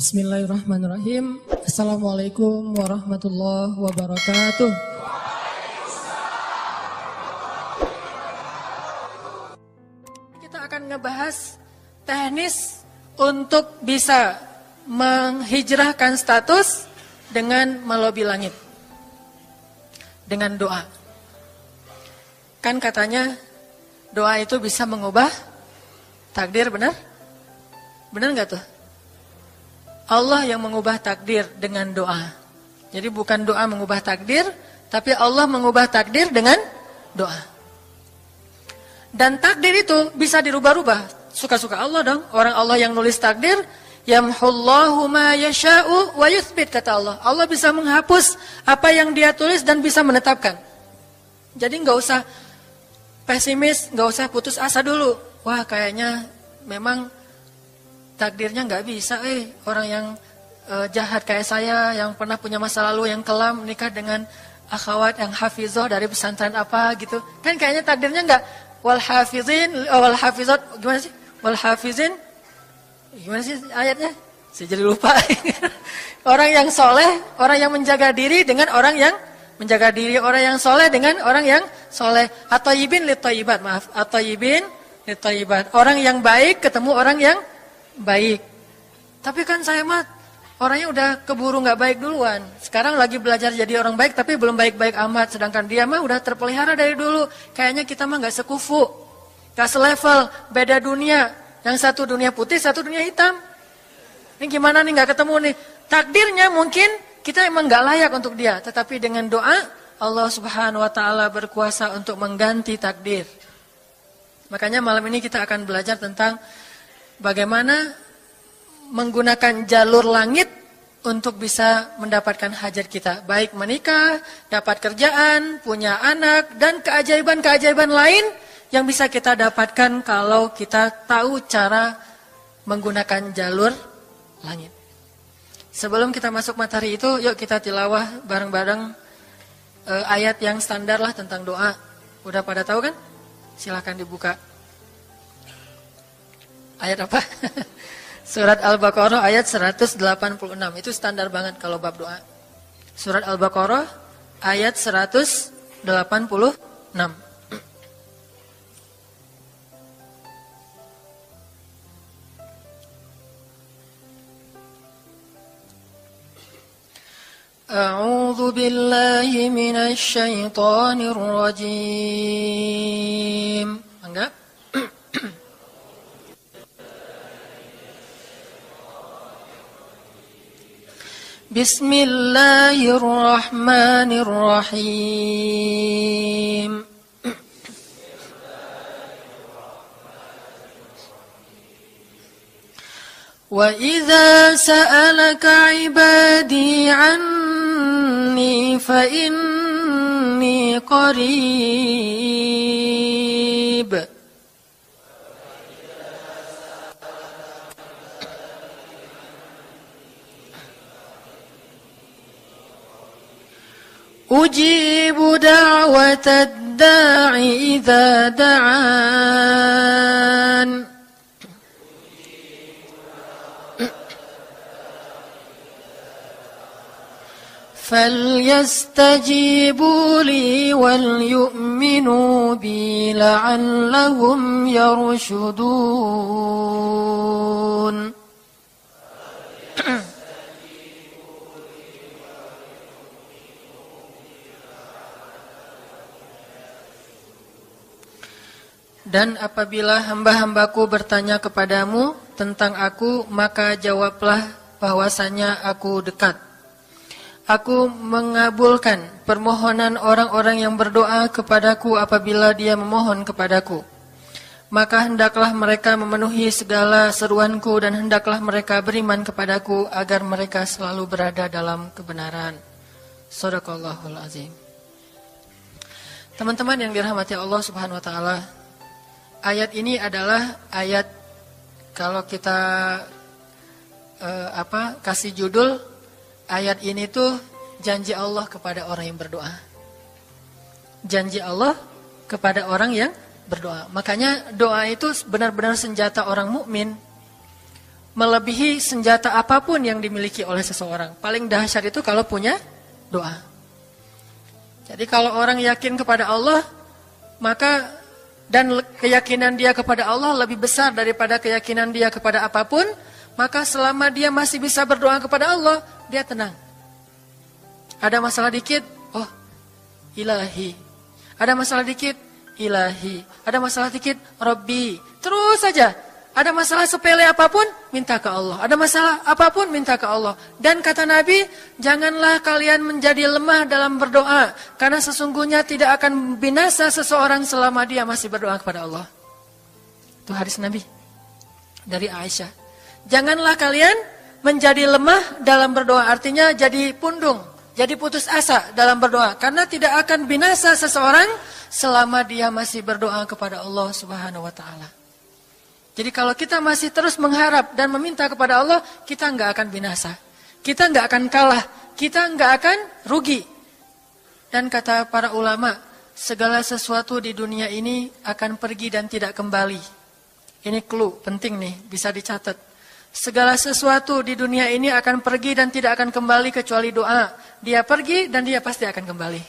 Bismillahirrahmanirrahim. Assalamualaikum warahmatullahi wabarakatuh. Kita akan ngebahas teknis untuk bisa menghijrahkan status dengan melobi langit. Dengan doa. Kan katanya doa itu bisa mengubah takdir, benar? Benar nggak tuh? Allah yang mengubah takdir dengan doa. Jadi bukan doa mengubah takdir, tapi Allah mengubah takdir dengan doa. Dan takdir itu bisa dirubah-rubah. Suka-suka Allah dong. Orang Allah yang nulis takdir, yamhullahu ma yasha'u wa yuthbit, kata Allah. Allah bisa menghapus apa yang Dia tulis dan bisa menetapkan. Jadi nggak usah pesimis, nggak usah putus asa dulu. Wah, kayaknya memang takdirnya nggak bisa, orang yang jahat kayak saya, yang pernah punya masa lalu yang kelam, nikah dengan akhwat yang hafizoh dari pesantren apa gitu. Kan kayaknya takdirnya nggak. Wal hafizin, wal hafizat, gimana sih? Wal hafizin, gimana sih ayatnya? Saya jadi lupa. Orang yang soleh, orang yang menjaga diri dengan orang yang menjaga diri, orang yang soleh dengan orang yang soleh. At-thayyibin lit-thayyibat, maaf. At-thayyibin lit-thayyibat. Orang yang baik ketemu orang yang baik. Tapi kan saya mah orangnya udah keburu nggak baik duluan. Sekarang lagi belajar jadi orang baik tapi belum baik-baik amat. Sedangkan dia mah udah terpelihara dari dulu. Kayaknya kita mah nggak sekufu, nggak selevel, beda dunia. Yang satu dunia putih, satu dunia hitam. Ini gimana nih nggak ketemu nih? Takdirnya mungkin kita emang nggak layak untuk dia. Tetapi dengan doa Allah Subhanahu Wa Taala berkuasa untuk mengganti takdir. Makanya malam ini kita akan belajar tentang bagaimana menggunakan jalur langit untuk bisa mendapatkan hajat kita. Baik menikah, dapat kerjaan, punya anak, dan keajaiban-keajaiban lain yang bisa kita dapatkan kalau kita tahu cara menggunakan jalur langit. Sebelum kita masuk materi itu, yuk kita tilawah bareng-bareng ayat yang standar lah tentang doa. Udah pada tahu kan? Silahkan dibuka. Ayat apa? Surat Al-Baqarah ayat 186. Itu standar banget kalau bab doa. Surat Al-Baqarah ayat 186. A'udzu billahi minasy syaithanir rajim. Enggak? Bismillahirrahmanirrahim. Wa idza sa'alaka 'ibadi 'anni fa inni qarib. Ujibu da'watad da'i idza da'an. Falyastajibu li wal yu'minu bi la'allahum yarshudun. Dan apabila hamba-hambaku bertanya kepadamu tentang aku, maka jawablah bahwasanya aku dekat. Aku mengabulkan permohonan orang-orang yang berdoa kepadaku apabila dia memohon kepadaku. Maka hendaklah mereka memenuhi segala seruanku dan hendaklah mereka beriman kepadaku agar mereka selalu berada dalam kebenaran. Shadaqallahul azim. Teman-teman yang dirahmati Allah Subhanahu wa taala, ayat ini adalah ayat kalau kita kasih judul ayat ini tuh janji Allah kepada orang yang berdoa. Janji Allah kepada orang yang berdoa. Makanya doa itu benar-benar senjata orang mukmin. melebihi senjata apapun yang dimiliki oleh seseorang. Paling dahsyat itu kalau punya doa. Jadi kalau orang yakin kepada Allah, maka dan keyakinan dia kepada Allah lebih besar daripada keyakinan dia kepada apapun, maka selama dia masih bisa berdoa kepada Allah, dia tenang. Ada masalah dikit, oh ilahi. Ada masalah dikit, ilahi. Ada masalah dikit, Rabbi. Terus saja. Ada masalah sepele apapun, minta ke Allah. Ada masalah apapun, minta ke Allah. Dan kata Nabi, janganlah kalian menjadi lemah dalam berdoa. Karena sesungguhnya tidak akan binasa seseorang selama dia masih berdoa kepada Allah. Itu hadis Nabi dari Aisyah. Janganlah kalian menjadi lemah dalam berdoa. Artinya jadi pundung, jadi putus asa dalam berdoa. Karena tidak akan binasa seseorang selama dia masih berdoa kepada Allah Subhanahu wa ta'ala. Jadi kalau kita masih terus mengharap dan meminta kepada Allah, kita nggak akan binasa. Kita nggak akan kalah. Kita nggak akan rugi. Dan kata para ulama, segala sesuatu di dunia ini akan pergi dan tidak kembali. Ini clue penting nih, bisa dicatat. Segala sesuatu di dunia ini akan pergi dan tidak akan kembali kecuali doa. Dia pergi dan dia pasti akan kembali.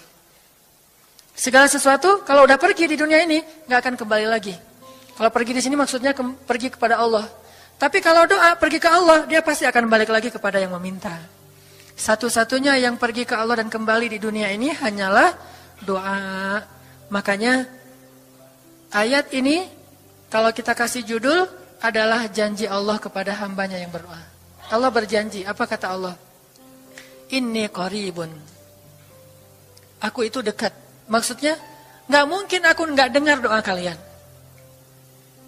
Segala sesuatu kalau udah pergi di dunia ini, nggak akan kembali lagi. Kalau pergi di sini maksudnya pergi kepada Allah. Tapi kalau doa pergi ke Allah, dia pasti akan balik lagi kepada yang meminta. Satu-satunya yang pergi ke Allah dan kembali di dunia ini hanyalah doa. Makanya ayat ini kalau kita kasih judul adalah janji Allah kepada hambanya yang berdoa. Allah berjanji, apa kata Allah? Inni qaribun. Aku itu dekat. Maksudnya nggak mungkin aku nggak dengar doa kalian.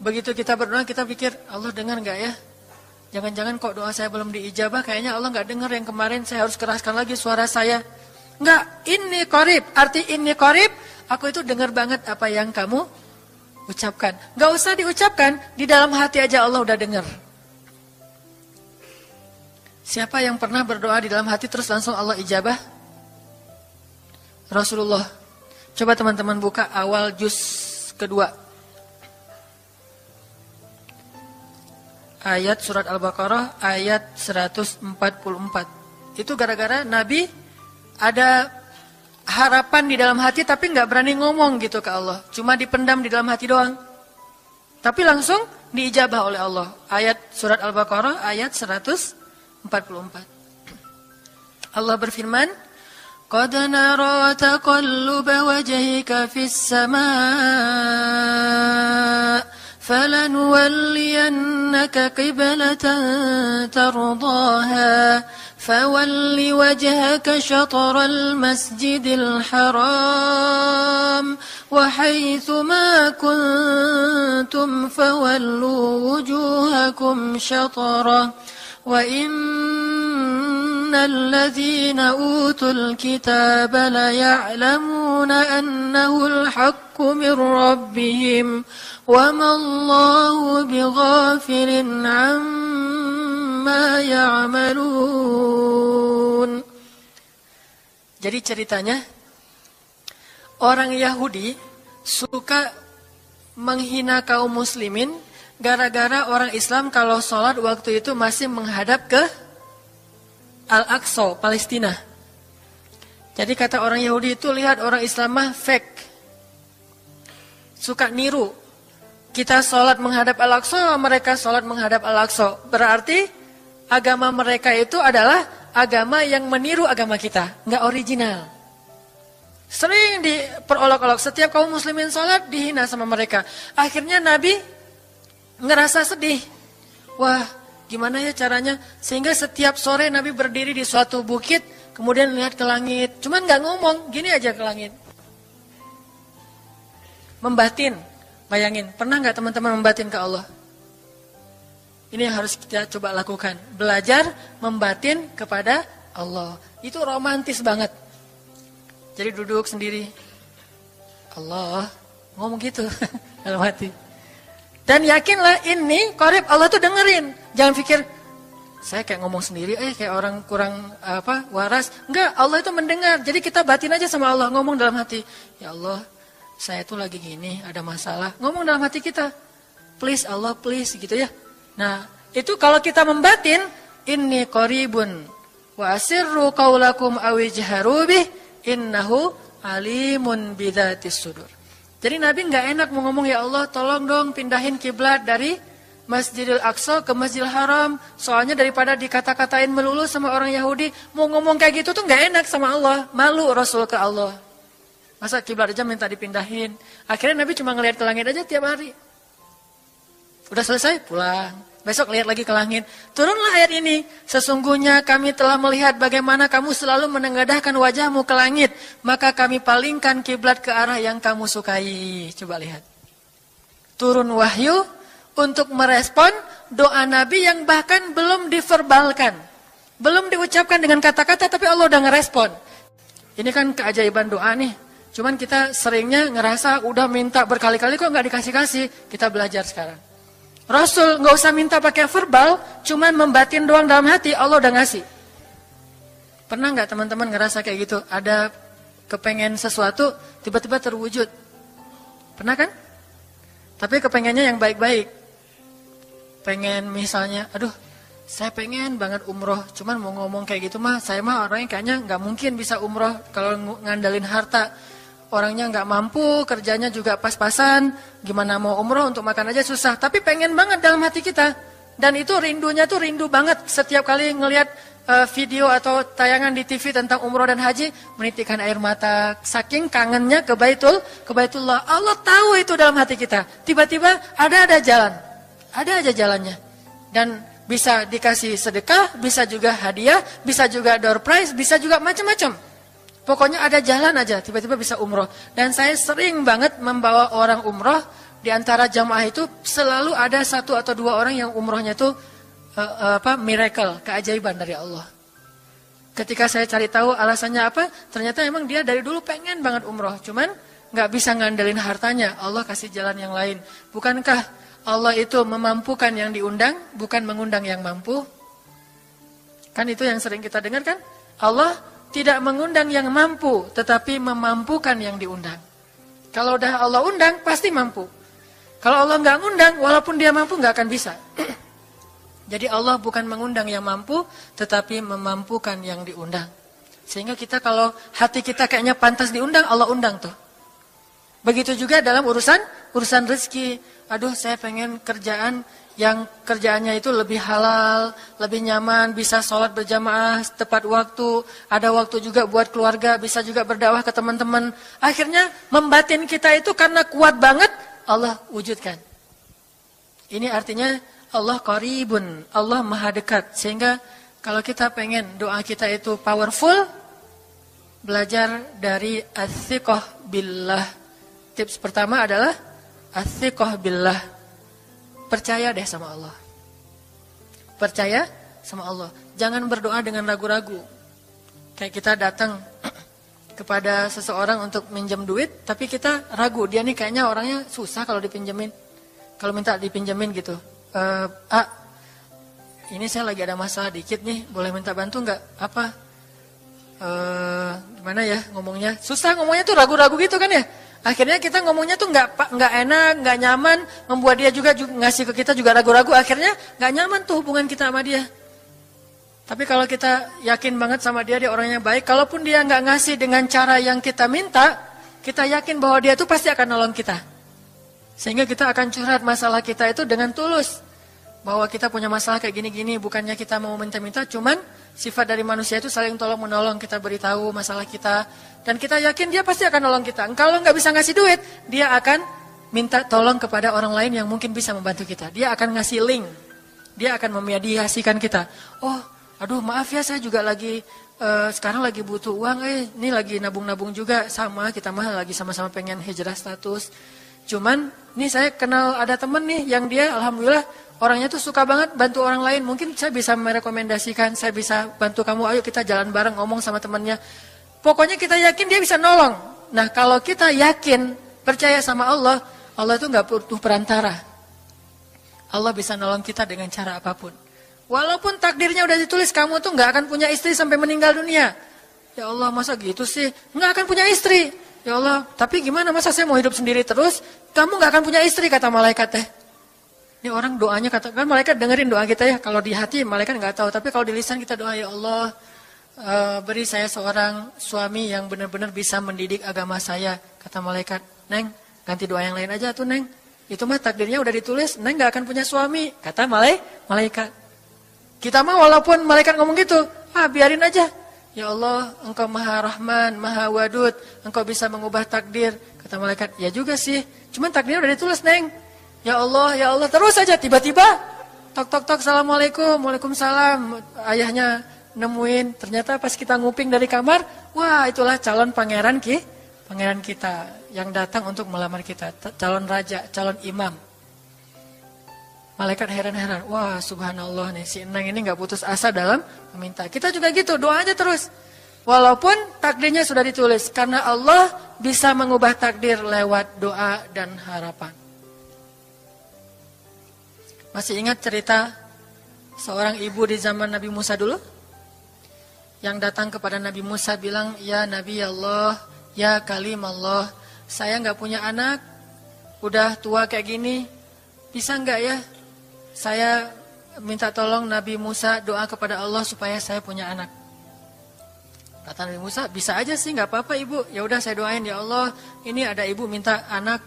Begitu kita berdoa, kita pikir, Allah dengar nggak ya? Jangan-jangan kok doa saya belum diijabah, kayaknya Allah nggak dengar yang kemarin, saya harus keraskan lagi suara saya. Nggak, ini qarib. Arti ini qarib, aku itu dengar banget apa yang kamu ucapkan. Nggak usah diucapkan, di dalam hati aja Allah udah dengar. Siapa yang pernah berdoa di dalam hati terus langsung Allah ijabah? Rasulullah. Coba teman-teman buka awal juz kedua. Ayat surat Al-Baqarah ayat 144. Itu gara-gara Nabi ada harapan di dalam hati tapi nggak berani ngomong gitu ke Allah. Cuma dipendam di dalam hati doang. Tapi langsung diijabah oleh Allah. Ayat surat Al-Baqarah ayat 144. Allah berfirman, "Qad nara taqalluba wajhika fis samaa." فَلَنُوَلِّيَنَّكَ قِبْلَةً تَرْضَاهَا فَوَلِّ وَجْهَكَ شَطْرَ الْمَسْجِدِ الْحَرَامِ وَحَيْثُ مَا كُنْتُمْ فَوَلُّوا وُجُوهَكُمْ شَطْرَهُ وَإِنَّ الَّذِينَ أُوتُوا الْكِتَابَ لَيَعْلَمُونَ أَنَّهُ الْحَقُّ مِنْ رَبِّهِمْ وَمَا اللَّهُ بِغَافِلٍ عَمَّا يَعْمَلُونَ. Jadi ceritanya, orang Yahudi suka menghina kaum muslimin gara-gara orang Islam kalau sholat waktu itu masih menghadap ke Al-Aqsa, Palestina. Jadi kata orang Yahudi itu, lihat orang Islam mah fake. Suka niru. Kita sholat menghadap Al-Aqsa, mereka sholat menghadap Al-Aqsa. Berarti agama mereka itu adalah agama yang meniru agama kita. Nggak original. Sering diperolok-olok. Setiap kaum muslimin sholat dihina sama mereka. Akhirnya Nabi ngerasa sedih. Wah, gimana ya caranya? Sehingga setiap sore Nabi berdiri di suatu bukit, kemudian lihat ke langit. Cuman nggak ngomong, gini aja ke langit. Membatin. Bayangin, pernah nggak teman-teman membatin ke Allah? Ini yang harus kita coba lakukan. Belajar membatin kepada Allah. Itu romantis banget. Jadi duduk sendiri. Allah, ngomong gitu dalam hati. Dan yakinlah ini qarib, Allah tuh dengerin. Jangan pikir saya kayak ngomong sendiri, kayak orang kurang waras. Enggak, Allah itu mendengar. Jadi kita batin aja sama Allah, ngomong dalam hati. Ya Allah, saya tuh lagi gini, ada masalah. Ngomong dalam hati kita. Please Allah, please gitu ya. Nah, Itu kalau kita membatin, inni qaribun wa asirru qaulakum aw ijharu bih innahu alimun bidzatis sudur. Jadi Nabi nggak enak mau ngomong, ya Allah tolong dong pindahin kiblat dari Masjidil Aqsa ke Masjidil Haram. Soalnya daripada dikata-katain melulu sama orang Yahudi, mau ngomong kayak gitu tuh nggak enak sama Allah. Malu Rasul ke Allah. Masa kiblat aja minta dipindahin. Akhirnya Nabi cuma ngelihat ke langit aja tiap hari. Udah selesai, pulang. Besok lihat lagi ke langit. Turunlah ayat ini. Sesungguhnya kami telah melihat bagaimana kamu selalu menengadahkan wajahmu ke langit. Maka kami palingkan kiblat ke arah yang kamu sukai. Coba lihat. Turun wahyu untuk merespon doa Nabi yang bahkan belum diverbalkan. Belum diucapkan dengan kata-kata, tapi Allah udah ngerespon. Ini kan keajaiban doa nih. Cuman kita seringnya ngerasa udah minta berkali-kali kok nggak dikasih-kasih. Kita belajar sekarang. Rasul nggak usah minta pakai verbal, cuman membatin doang dalam hati, Allah udah ngasih. Pernah nggak teman-teman ngerasa kayak gitu? Ada kepengen sesuatu, tiba-tiba terwujud. Pernah kan? Tapi kepengennya yang baik-baik. Pengen misalnya, aduh, saya pengen banget umroh, cuman mau ngomong kayak gitu mah, saya mah orangnya kayaknya nggak mungkin bisa umroh kalau ngandalin harta. Orangnya nggak mampu, kerjanya juga pas-pasan, gimana mau umroh untuk makan aja susah. Tapi pengen banget dalam hati kita. Dan itu rindunya tuh rindu banget. Setiap kali ngelihat video atau tayangan di TV tentang umroh dan haji, menitikkan air mata. Saking kangennya ke Baitullah. Allah tahu itu dalam hati kita. Tiba-tiba ada jalan. Ada aja jalannya. Dan bisa dikasih sedekah, bisa juga hadiah, bisa juga door prize, bisa juga macam-macam. Pokoknya ada jalan aja, tiba-tiba bisa umroh. Dan saya sering banget membawa orang umroh. Di antara jamaah itu selalu ada 1 atau 2 orang yang umrohnya itu miracle, keajaiban dari Allah. Ketika saya cari tahu alasannya apa, ternyata emang dia dari dulu pengen banget umroh. Cuman nggak bisa ngandelin hartanya, Allah kasih jalan yang lain. Bukankah Allah itu memampukan yang diundang, bukan mengundang yang mampu? Kan itu yang sering kita dengar kan? Allah tidak mengundang yang mampu, tetapi memampukan yang diundang. Kalau udah Allah undang, pasti mampu. Kalau Allah nggak ngundang, walaupun dia mampu, nggak akan bisa. Jadi Allah bukan mengundang yang mampu, tetapi memampukan yang diundang. Sehingga kita kalau hati kita kayaknya pantas diundang, Allah undang tuh. Begitu juga dalam urusan rezeki. Aduh, saya pengen kerjaan yang kerjaannya itu lebih halal, lebih nyaman, bisa sholat berjamaah tepat waktu, ada waktu juga buat keluarga, bisa juga berdakwah ke teman-teman. Akhirnya membatin kita itu karena kuat banget, Allah wujudkan. Ini artinya Allah qaribun, Allah maha dekat. Sehingga kalau kita pengen doa kita itu powerful, belajar dari as-siqah billah. Tips pertama adalah as-siqah billah. Percaya deh sama Allah. Percaya sama Allah. Jangan berdoa dengan ragu-ragu. Kayak kita datang kepada seseorang untuk minjem duit, tapi kita ragu. Dia nih kayaknya orangnya susah kalau dipinjemin. Kalau minta dipinjemin gitu. Ini saya lagi ada masalah dikit nih. Boleh minta bantu nggak? Apa? Gimana ya ngomongnya? Susah ngomongnya tuh ragu-ragu gitu kan ya. Akhirnya kita ngomongnya tuh nggak enak, nggak nyaman, membuat dia juga ngasih ke kita juga ragu-ragu. Akhirnya nggak nyaman tuh hubungan kita sama dia. Tapi kalau kita yakin banget sama dia orangnya baik, kalaupun dia nggak ngasih dengan cara yang kita minta, kita yakin bahwa dia tuh pasti akan nolong kita. Sehingga kita akan curhat masalah kita itu dengan tulus. Bahwa kita punya masalah kayak gini-gini, bukannya kita mau minta-minta, cuman sifat dari manusia itu saling tolong-menolong, kita beritahu masalah kita. Dan kita yakin dia pasti akan nolong kita. Kalau nggak bisa ngasih duit, dia akan minta tolong kepada orang lain yang mungkin bisa membantu kita. Dia akan ngasih link. Dia akan memediasikan kita. Oh, aduh maaf ya saya juga lagi, sekarang lagi butuh uang. Ini lagi nabung-nabung juga. Sama, kita mah lagi sama-sama pengen hijrah status. Cuman, nih saya kenal ada temen nih yang dia alhamdulillah orangnya tuh suka banget bantu orang lain. Mungkin saya bisa merekomendasikan, saya bisa bantu kamu, ayo kita jalan bareng ngomong sama temennya. Pokoknya kita yakin dia bisa nolong. Nah kalau kita yakin, percaya sama Allah, Allah itu gak butuh perantara. Allah bisa nolong kita dengan cara apapun. Walaupun takdirnya udah ditulis, kamu tuh gak akan punya istri sampai meninggal dunia. Ya Allah masa gitu sih, gak akan punya istri. Ya Allah, tapi gimana masa saya mau hidup sendiri terus, kamu gak akan punya istri kata malaikat teh. Ini orang doanya katakan malaikat dengerin doa kita ya. Kalau di hati malaikat nggak tahu, tapi kalau di lisan kita doa, ya Allah, beri saya seorang suami yang benar-benar bisa mendidik agama saya. Kata malaikat, Neng, ganti doa yang lain aja tuh Neng. Itu mah takdirnya udah ditulis, Neng nggak akan punya suami. Kata malaikat. Kita mah walaupun malaikat ngomong gitu, biarin aja. Ya Allah, Engkau Maha Rahman, Maha Wadud, Engkau bisa mengubah takdir. Kata malaikat, ya juga sih, cuman takdirnya udah ditulis Neng. Ya Allah, terus saja tiba-tiba tok, Assalamualaikum, Waalaikumsalam. Ayahnya nemuin, ternyata pas kita nguping dari kamar, wah itulah calon pangeran kita yang datang untuk melamar kita, calon raja, calon imam. Malaikat heran-heran, wah subhanallah nih, si Enang ini gak putus asa dalam meminta. Kita juga gitu, doa aja terus. Walaupun takdirnya sudah ditulis, karena Allah bisa mengubah takdir lewat doa dan harapan. Masih ingat cerita seorang ibu di zaman Nabi Musa dulu? Yang datang kepada Nabi Musa bilang, ya Nabi Allah, ya Kalim Allah, saya gak punya anak, udah tua kayak gini, bisa gak ya? Saya minta tolong Nabi Musa doa kepada Allah supaya saya punya anak. Kata Nabi Musa, bisa aja sih, gak apa-apa ibu. Ya udah saya doain, ya Allah, ini ada ibu minta anak.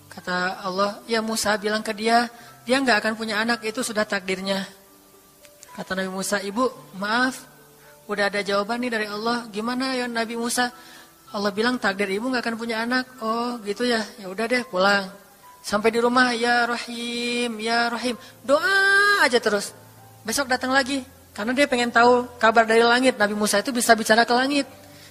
Kata Allah, ya Musa bilang ke dia gak akan punya anak, itu sudah takdirnya. Kata Nabi Musa, ibu maaf, udah ada jawaban nih dari Allah. Gimana ya Nabi Musa? Allah bilang takdir ibu gak akan punya anak. Oh gitu ya, ya udah deh pulang. Sampai di rumah, ya Rahim, ya Rahim. Doa aja terus. Besok datang lagi. Karena dia pengen tahu kabar dari langit. Nabi Musa itu bisa bicara ke langit.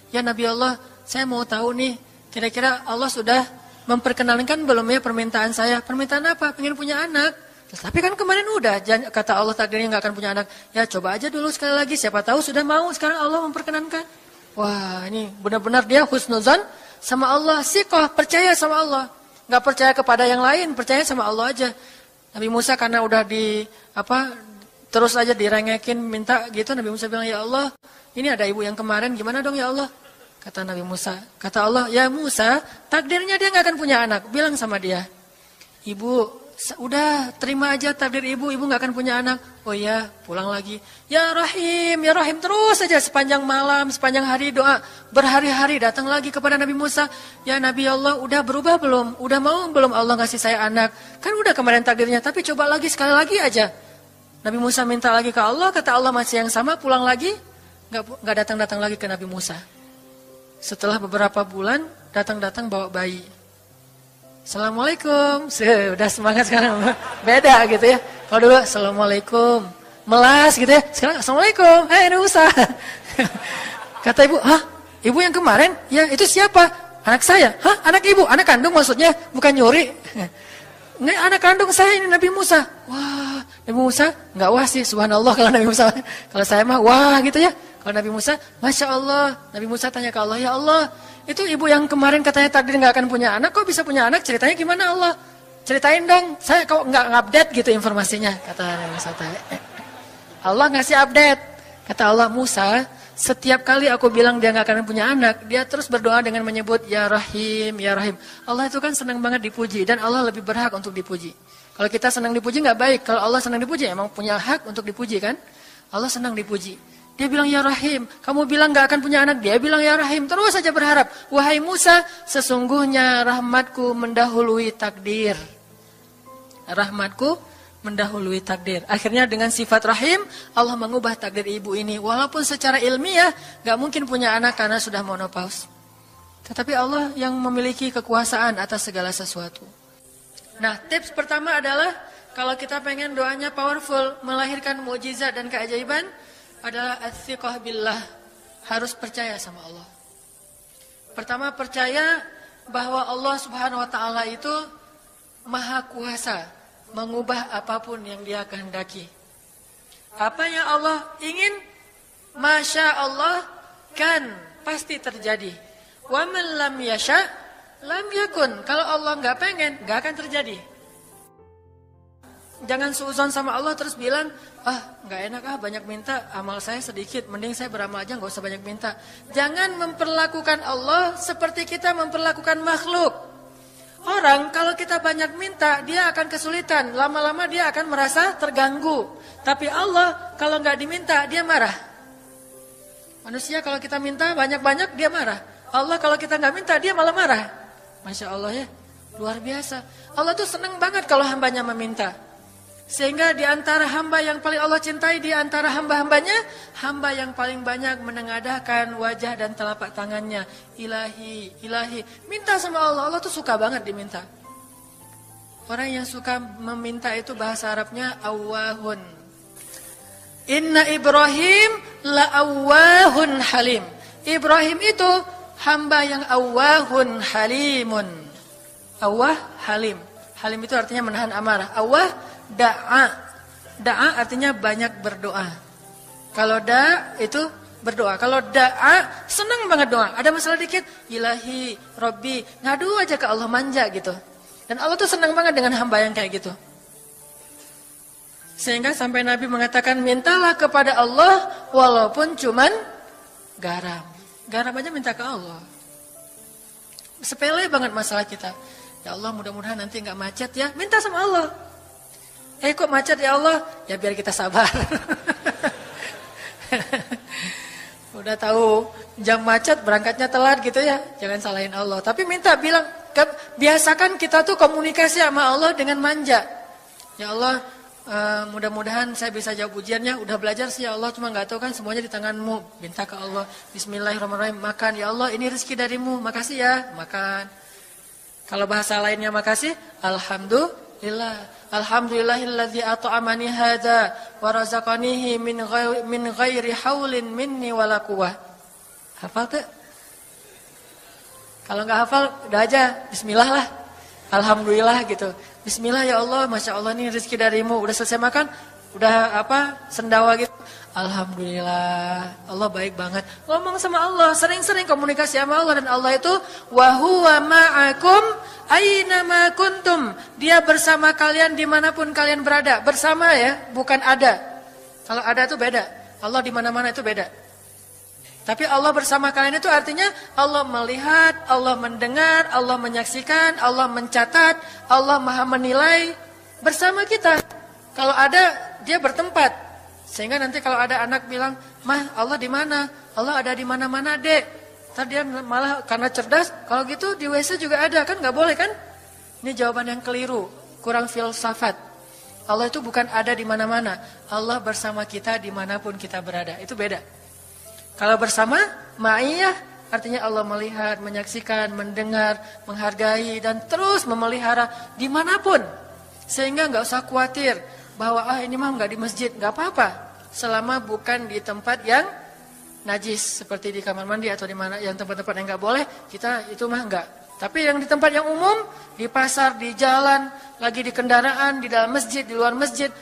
Ya Nabi Allah, saya mau tahu nih, kira-kira Allah sudah memperkenalkan belum ya permintaan saya? Permintaan apa? Pengen punya anak. Tapi kan kemarin udah, kata Allah takdirnya gak akan punya anak. Ya coba aja dulu sekali lagi, siapa tahu sudah mau, sekarang Allah memperkenankan. Wah ini benar-benar dia husnuzan sama Allah, siqah, percaya sama Allah. Gak percaya kepada yang lain, percaya sama Allah aja. Nabi Musa karena udah terus aja direngekin, minta gitu. Nabi Musa bilang, ya Allah, ini ada ibu yang kemarin, gimana dong ya Allah? Kata Nabi Musa, kata Allah, ya Musa, takdirnya dia gak akan punya anak. Bilang sama dia, ibu, udah terima aja takdir ibu gak akan punya anak. Oh iya, pulang lagi. Ya Rahim, terus saja sepanjang malam, sepanjang hari doa. Berhari-hari datang lagi kepada Nabi Musa. Ya Nabi Allah, udah berubah belum? Udah mau belum Allah ngasih saya anak? Kan udah kemarin takdirnya, tapi coba lagi sekali lagi aja. Nabi Musa minta lagi ke Allah, kata Allah masih yang sama, pulang lagi. Gak datang-datang lagi ke Nabi Musa. Setelah beberapa bulan, datang-datang bawa bayi. Assalamualaikum, udah semangat sekarang, beda gitu ya. Kalau dulu Assalamualaikum, melas gitu ya. Sekarang Assalamualaikum, Nabi Musa. Kata ibu, ibu yang kemarin? Ya itu siapa? Anak saya. Anak ibu? Anak kandung maksudnya, bukan nyuri. Ini anak kandung saya ini Nabi Musa. Wah, Nabi Musa nggak wah sih, subhanallah kalau Nabi Musa. Kalau saya mah wah gitu ya. Kalau Nabi Musa, Masya Allah. Nabi Musa tanya ke Allah, ya Allah, itu ibu yang kemarin katanya takdir nggak akan punya anak, kok bisa punya anak? Ceritanya gimana Allah? Ceritain dong, saya kok nggak update gitu informasinya, kata Nabi Musa. Allah ngasih update, kata Allah, Musa, setiap kali aku bilang dia nggak akan punya anak, dia terus berdoa dengan menyebut Ya Rahim, Ya Rahim. Allah itu kan senang banget dipuji, dan Allah lebih berhak untuk dipuji. Kalau kita senang dipuji nggak baik, kalau Allah senang dipuji, emang punya hak untuk dipuji kan? Allah senang dipuji. Dia bilang Ya Rahim, kamu bilang gak akan punya anak, dia bilang Ya Rahim, terus saja berharap. Wahai Musa, sesungguhnya rahmatku mendahului takdir. Rahmatku mendahului takdir. Akhirnya dengan sifat Rahim, Allah mengubah takdir ibu ini. Walaupun secara ilmiah gak mungkin punya anak karena sudah menopause. Tetapi Allah yang memiliki kekuasaan atas segala sesuatu. Nah, tips pertama adalah kalau kita pengen doanya powerful, melahirkan mukjizat dan keajaiban, adalah ats-tsiqah billah, harus percaya sama Allah. Pertama, percaya bahwa Allah Subhanahu wa taala itu Maha Kuasa mengubah apapun yang Dia kehendaki. Apa yang Allah ingin, Masya Allah kan pasti terjadi. Wa man lam yasha lam yakun. Kalau Allah nggak pengen, nggak akan terjadi. Jangan suuzon sama Allah terus bilang, nggak enak banyak minta, amal saya sedikit, mending saya beramal aja nggak usah banyak minta. Jangan memperlakukan Allah seperti kita memperlakukan makhluk. orang kalau kita banyak minta, dia akan kesulitan. Lama-lama dia akan merasa terganggu. Tapi Allah kalau nggak diminta, dia marah. Manusia kalau kita minta banyak-banyak, dia marah. Allah kalau kita nggak minta, dia malah marah. Masya Allah ya, luar biasa. Allah tuh senang banget kalau hambanya meminta. Sehingga di antara hamba yang paling Allah cintai, di antara hamba-hambanya, hamba yang paling banyak menengadahkan wajah dan telapak tangannya. Ilahi, ilahi. Minta sama Allah, Allah tuh suka banget diminta. Orang yang suka meminta itu bahasa Arabnya awwahun. Inna Ibrahim la'awwahun halim. Ibrahim itu hamba yang awwahun halimun. Awwah, halim. Halim itu artinya menahan amarah. Awwah, da'a. Da'a artinya banyak berdoa. Kalau da' itu berdoa. Kalau da'a, senang banget doa. Ada masalah dikit, ilahi, Rabbi. Ngadu aja ke Allah, manja gitu. Dan Allah tuh senang banget dengan hamba yang kayak gitu. Sehingga sampai Nabi mengatakan, mintalah kepada Allah walaupun cuman garam. Garam aja minta ke Allah. Sepele banget masalah kita. Ya Allah, mudah-mudahan nanti nggak macet ya. Minta sama Allah. Kok macet ya Allah? Ya biar kita sabar. Udah tahu jam macet berangkatnya telat gitu ya. Jangan salahin Allah. Tapi minta, bilang, biasakan kita tuh komunikasi sama Allah dengan manja. Ya Allah, mudah-mudahan saya bisa jawab ujiannya. Udah belajar sih ya Allah, cuma nggak tahu kan semuanya di tanganmu. Minta ke Allah. Bismillahirrahmanirrahim. Makan ya Allah, ini rezeki darimu. Makasih ya, makan. Kalau bahasa lainnya makasih, alhamdulillah. Alhamdulillahilladzi at'amani hadza wa razaqanihi min ghairi haulin minni wala quwwah. Hafal tuh? Kalau nggak hafal, udah aja bismillah lah. Alhamdulillah gitu. Bismillah ya Allah, Masya Allah ini rezeki darimu. Udah selesai makan, udah sendawa gitu. Alhamdulillah, Allah baik banget. Ngomong sama Allah, sering-sering komunikasi sama Allah. Dan Allah itu wa huwa ma'akum aina ma kuntum. Dia bersama kalian dimanapun kalian berada. Bersama ya, bukan ada. Kalau ada itu beda. Allah di mana-mana itu beda. Tapi Allah bersama kalian itu artinya Allah melihat, Allah mendengar, Allah menyaksikan, Allah mencatat, Allah maha menilai bersama kita. Kalau ada, dia bertempat. Sehingga nanti kalau ada anak bilang, "Mah, Allah di mana?" Allah ada di mana-mana, Dek. Tadi dia malah karena cerdas, kalau gitu di WC juga ada, kan nggak boleh kan? Ini jawaban yang keliru, kurang filsafat. Allah itu bukan ada di mana-mana. Allah bersama kita dimanapun kita berada. Itu beda. Kalau bersama, ma'iyah, artinya Allah melihat, menyaksikan, mendengar, menghargai, dan terus memelihara dimanapun. Sehingga nggak usah khawatir bahwa ini mah nggak di masjid, nggak apa-apa. Selama bukan di tempat yang najis, seperti di kamar mandi atau di mana yang tempat-tempat yang nggak boleh, kita itu mah nggak. Tapi yang di tempat yang umum, di pasar, di jalan, lagi di kendaraan, di dalam masjid, di luar masjid,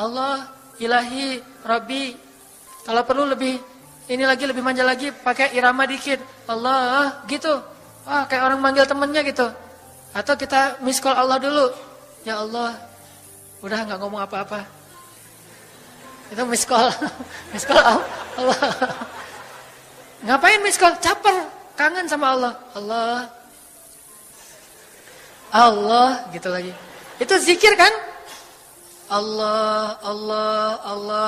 Allah, ilahi, Rabbi. Kalau perlu lebih manja lagi, pakai irama dikit. Allah, gitu. Kayak orang manggil temennya gitu. Atau kita miss call Allah dulu. Ya Allah, udah nggak ngomong apa-apa. Itu miss call. Miss call Allah. Ngapain miss call? Caper, kangen sama Allah. Allah, gitu lagi. Itu zikir kan? Allah,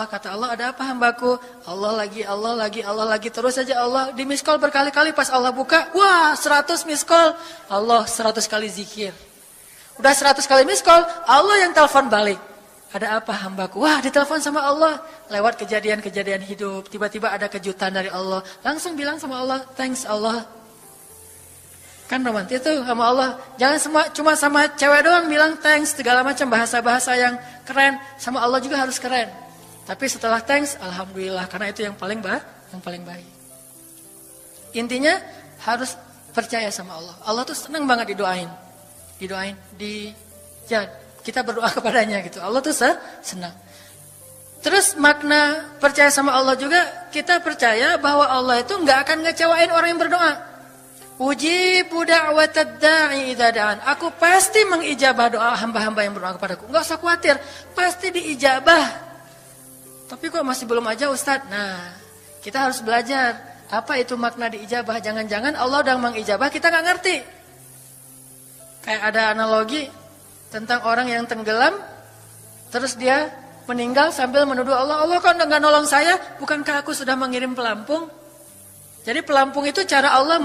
kata Allah, ada apa hambaku? Allah lagi, terus saja Allah. Di miss call berkali-kali, pas Allah buka, wah 100 miss call. Allah 100 kali zikir. Udah 100 kali miss call, Allah yang telepon balik. Ada apa hambaku? Wah, ditelepon sama Allah. Lewat kejadian-kejadian hidup, tiba-tiba ada kejutan dari Allah. Langsung bilang sama Allah, thanks Allah. Kan romantis tuh sama Allah. Jangan cuma sama cewek doang bilang thanks, segala macam bahasa-bahasa yang keren. Sama Allah juga harus keren. Tapi setelah thanks, alhamdulillah, karena itu yang paling baik. Intinya harus percaya sama Allah. Allah tuh senang banget didoain. Kita berdoa kepadanya gitu. Allah tuh senang. Terus makna percaya sama Allah juga, kita percaya bahwa Allah itu nggak akan ngecewain orang yang berdoa. Ujibu da'watad da'i idza da'an. Aku pasti mengijabah doa hamba-hamba yang berdoa kepadaku. Enggak usah khawatir, pasti diijabah. Tapi kok masih belum aja Ustaz? Nah, kita harus belajar apa itu makna diijabah. Jangan-jangan Allah udah mengijabah, kita nggak ngerti. Kayak ada analogi tentang orang yang tenggelam, terus dia meninggal sambil menuduh Allah, Allah kok nggak nolong saya? Bukankah aku sudah mengirim pelampung? Jadi pelampung itu cara Allah